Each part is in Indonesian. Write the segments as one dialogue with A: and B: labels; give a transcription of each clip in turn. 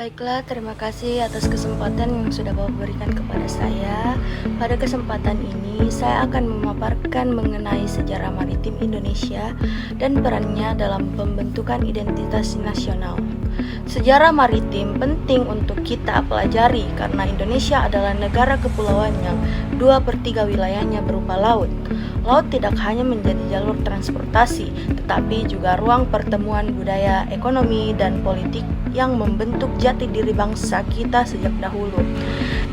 A: Baiklah, terima kasih atas kesempatan yang sudah Bapak berikan kepada saya. Pada kesempatan ini, saya akan memaparkan mengenai sejarah maritim Indonesia dan perannya dalam pembentukan identitas nasional. Sejarah maritim penting untuk kita pelajari karena Indonesia adalah negara kepulauan yang 2/3 wilayahnya berupa laut. Laut tidak hanya menjadi jalur transportasi, tetapi juga ruang pertemuan budaya, ekonomi, dan politik yang membentuk jati diri bangsa kita sejak dahulu.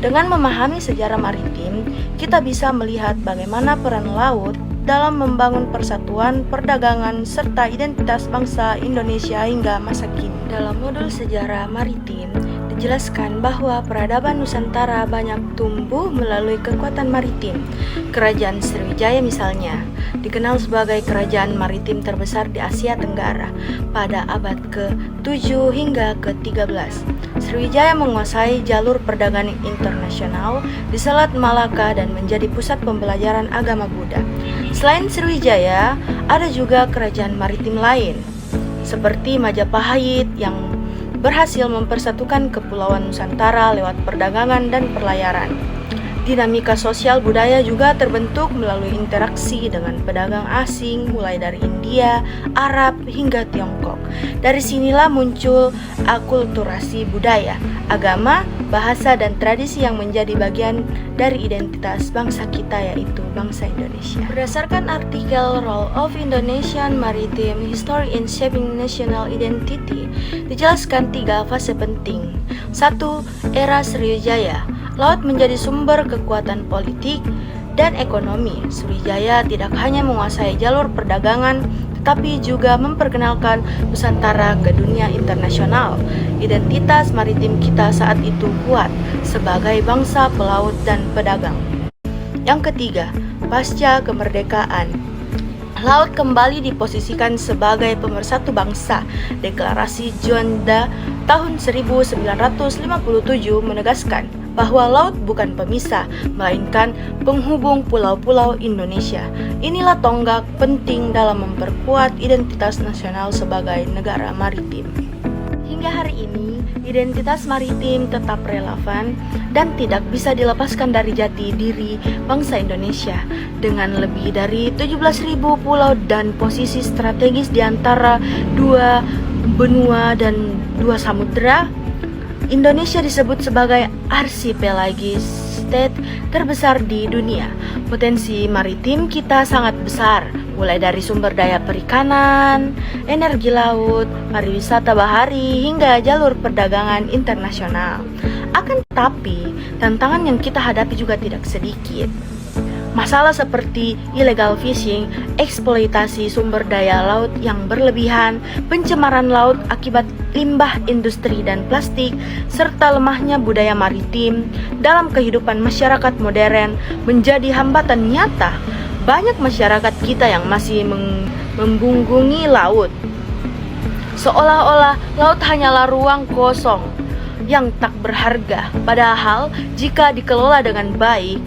A: Dengan memahami sejarah maritim, kita bisa melihat bagaimana peran laut dalam membangun persatuan, perdagangan, serta identitas bangsa Indonesia hingga masa kini. Dalam modul sejarah maritim, dijelaskan bahwa peradaban Nusantara banyak tumbuh melalui kekuatan maritim. Kerajaan Sriwijaya misalnya, dikenal sebagai kerajaan maritim terbesar di Asia Tenggara pada abad ke-7 hingga ke-13. Sriwijaya menguasai jalur perdagangan internasional di Selat Malaka dan menjadi pusat pembelajaran agama Buddha. Selain Sriwijaya, ada juga kerajaan maritim lain, seperti Majapahit yang berhasil mempersatukan Kepulauan Nusantara lewat perdagangan dan perlayaran. Dinamika sosial budaya juga terbentuk melalui interaksi dengan pedagang asing mulai dari India, Arab, hingga Tiongkok. Dari sinilah muncul akulturasi budaya, agama, bahasa, dan tradisi yang menjadi bagian dari identitas bangsa kita, yaitu bangsa Indonesia. Berdasarkan artikel Role of Indonesian Maritime History in Shaping National Identity, dijelaskan 3 fase penting. 1. Era Sriwijaya. Laut menjadi sumber kekuatan politik dan ekonomi. Sriwijaya tidak hanya menguasai jalur perdagangan, tetapi juga memperkenalkan Nusantara ke dunia internasional. Identitas maritim kita saat itu kuat sebagai bangsa pelaut dan pedagang. Yang ketiga, pasca kemerdekaan. Laut kembali diposisikan sebagai pemersatu bangsa. Deklarasi Juanda tahun 1957 menegaskan bahwa laut bukan pemisah, melainkan penghubung pulau-pulau Indonesia. Inilah tonggak penting dalam memperkuat identitas nasional sebagai negara maritim. Hingga hari ini, identitas maritim tetap relevan dan tidak bisa dilepaskan dari jati diri bangsa Indonesia. Dengan lebih dari 17.000 pulau dan posisi strategis di antara 2 benua dan 2 samudera, Indonesia disebut sebagai archipelagic state terbesar di dunia. Potensi maritim kita sangat besar, mulai dari sumber daya perikanan, energi laut, pariwisata bahari, hingga jalur perdagangan internasional. Akan tetapi, tantangan yang kita hadapi juga tidak sedikit. Masalah seperti illegal fishing, eksploitasi sumber daya laut yang berlebihan, pencemaran laut akibat limbah industri dan plastik, serta lemahnya budaya maritim dalam kehidupan masyarakat modern menjadi hambatan nyata. Banyak masyarakat kita yang masih membungkungi laut, seolah-olah laut hanyalah ruang kosong yang tak berharga. Padahal jika dikelola dengan baik,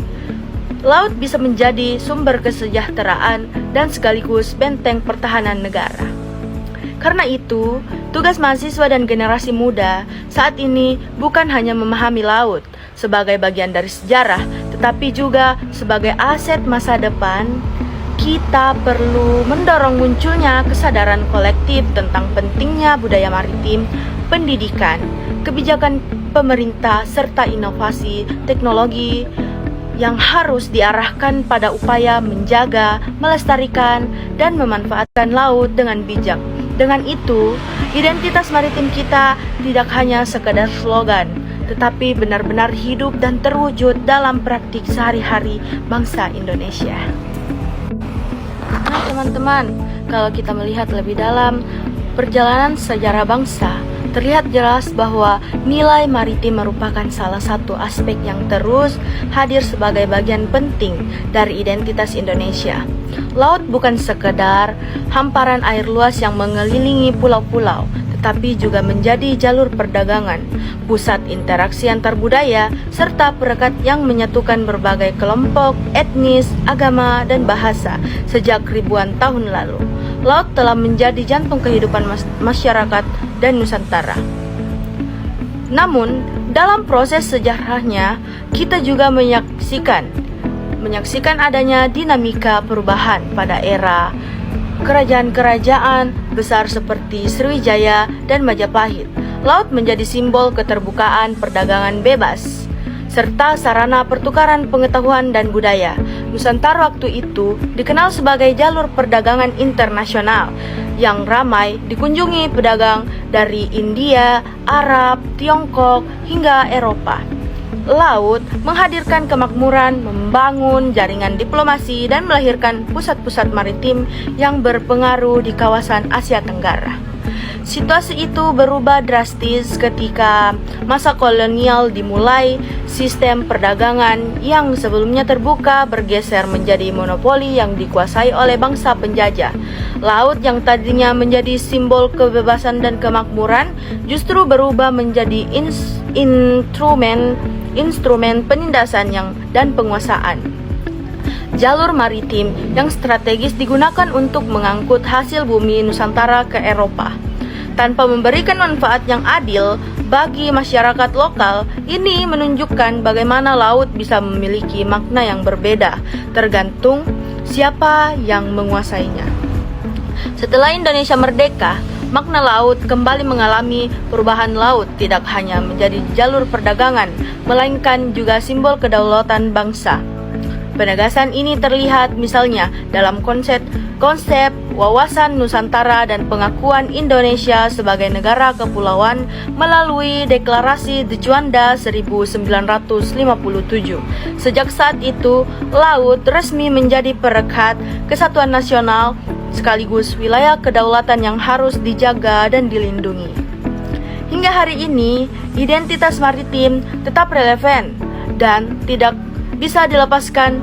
A: laut bisa menjadi sumber kesejahteraan dan sekaligus benteng pertahanan negara. Karena itu, tugas mahasiswa dan generasi muda saat ini bukan hanya memahami laut sebagai bagian dari sejarah, tetapi juga sebagai aset masa depan. Kita perlu mendorong munculnya kesadaran kolektif tentang pentingnya budaya maritim, pendidikan, kebijakan pemerintah, serta inovasi teknologi yang harus diarahkan pada upaya menjaga, melestarikan, dan memanfaatkan laut dengan bijak. Dengan itu, identitas maritim kita tidak hanya sekedar slogan, tetapi benar-benar hidup dan terwujud dalam praktik sehari-hari bangsa Indonesia. Nah teman-teman, kalau kita melihat lebih dalam perjalanan sejarah bangsa, terlihat jelas bahwa nilai maritim merupakan salah satu aspek yang terus hadir sebagai bagian penting dari identitas Indonesia. Laut bukan sekedar hamparan air luas yang mengelilingi pulau-pulau, tetapi juga menjadi jalur perdagangan, pusat interaksi antar budaya, serta perekat yang menyatukan berbagai kelompok, etnis, agama, dan bahasa sejak ribuan tahun lalu. Laut telah menjadi jantung kehidupan masyarakat dan Nusantara. Namun, dalam proses sejarahnya, kita juga menyaksikan adanya dinamika perubahan pada era kerajaan-kerajaan besar seperti Sriwijaya dan Majapahit. Laut menjadi simbol keterbukaan perdagangan bebas, serta sarana pertukaran pengetahuan dan budaya. Nusantara waktu itu dikenal sebagai jalur perdagangan internasional yang ramai dikunjungi pedagang dari India, Arab, Tiongkok, hingga Eropa. Laut menghadirkan kemakmuran, membangun jaringan diplomasi, dan melahirkan pusat-pusat maritim yang berpengaruh di kawasan Asia Tenggara. Situasi itu berubah drastis ketika masa kolonial dimulai. Sistem perdagangan yang sebelumnya terbuka bergeser menjadi monopoli yang dikuasai oleh bangsa penjajah. Laut yang tadinya menjadi simbol kebebasan dan kemakmuran justru berubah menjadi instrumen penindasan dan penguasaan. Jalur maritim yang strategis digunakan untuk mengangkut hasil bumi Nusantara ke Eropa. Tanpa memberikan manfaat yang adil bagi masyarakat lokal, ini menunjukkan bagaimana laut bisa memiliki makna yang berbeda, tergantung siapa yang menguasainya. Setelah Indonesia merdeka, makna laut kembali mengalami perubahan. Laut tidak hanya menjadi jalur perdagangan, melainkan juga simbol kedaulatan bangsa. Penegasan ini terlihat misalnya dalam konsep wawasan Nusantara dan pengakuan Indonesia sebagai negara kepulauan melalui Deklarasi de Juanda 1957. Sejak saat itu, laut resmi menjadi perekat kesatuan nasional sekaligus wilayah kedaulatan yang harus dijaga dan dilindungi. Hingga hari ini, identitas maritim tetap relevan dan tidak bisa dilepaskan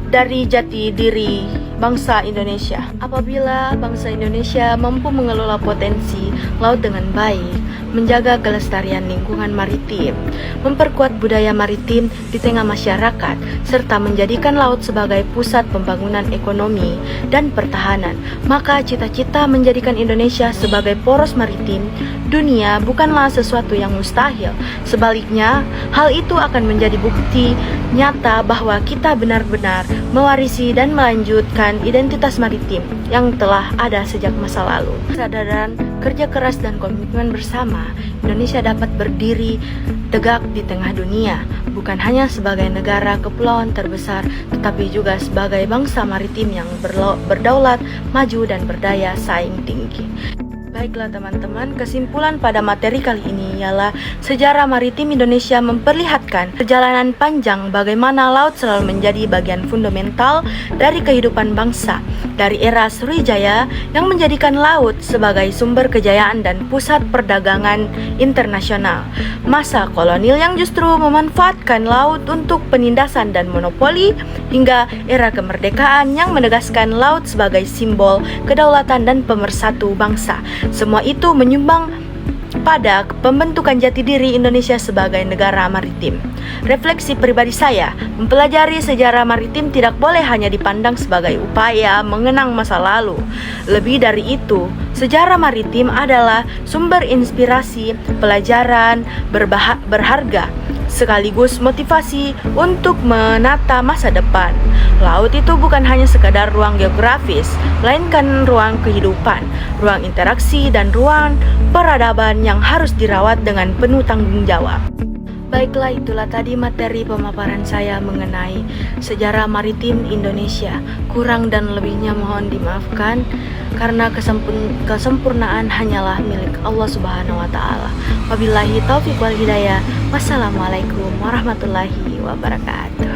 A: dari jati diri bangsa Indonesia. Apabila bangsa Indonesia mampu mengelola potensi laut dengan baik, menjaga kelestarian lingkungan maritim, memperkuat budaya maritim di tengah masyarakat, serta menjadikan laut sebagai pusat pembangunan ekonomi dan pertahanan, maka cita-cita menjadikan Indonesia sebagai poros maritim dunia bukanlah sesuatu yang mustahil. Sebaliknya, hal itu akan menjadi bukti nyata bahwa kita benar-benar mewarisi dan melanjutkan identitas maritim yang telah ada sejak masa lalu. Kesadaran, kerja keras, dan komitmen bersama, Indonesia dapat berdiri tegak di tengah dunia, bukan hanya sebagai negara kepulauan terbesar, tetapi juga sebagai bangsa maritim yang berdaulat, maju, dan berdaya saing tinggi. Baiklah teman-teman, kesimpulan pada materi kali ini ialah sejarah maritim Indonesia memperlihatkan perjalanan panjang bagaimana laut selalu menjadi bagian fundamental dari kehidupan bangsa, dari era Sriwijaya yang menjadikan laut sebagai sumber kejayaan dan pusat perdagangan internasional, masa kolonial yang justru memanfaatkan laut untuk penindasan dan monopoli, hingga era kemerdekaan yang menegaskan laut sebagai simbol kedaulatan dan pemersatu bangsa. Semua itu menyumbang pada pembentukan jati diri Indonesia sebagai negara maritim. Refleksi pribadi saya, mempelajari sejarah maritim tidak boleh hanya dipandang sebagai upaya mengenang masa lalu. Lebih dari itu, sejarah maritim adalah sumber inspirasi, pelajaran berharga, sekaligus motivasi untuk menata masa depan. Laut itu bukan hanya sekadar ruang geografis, melainkan ruang kehidupan, ruang interaksi, dan ruang peradaban yang harus dirawat dengan penuh tanggung jawab. Baiklah, itulah tadi materi pemaparan saya mengenai sejarah maritim Indonesia. Kurang dan lebihnya mohon dimaafkan, karena kesempurnaan hanyalah milik Allah Subhanahu wa Ta'ala. Wabillahi taufiq wal hidayah. Wassalamualaikum warahmatullahi wabarakatuh.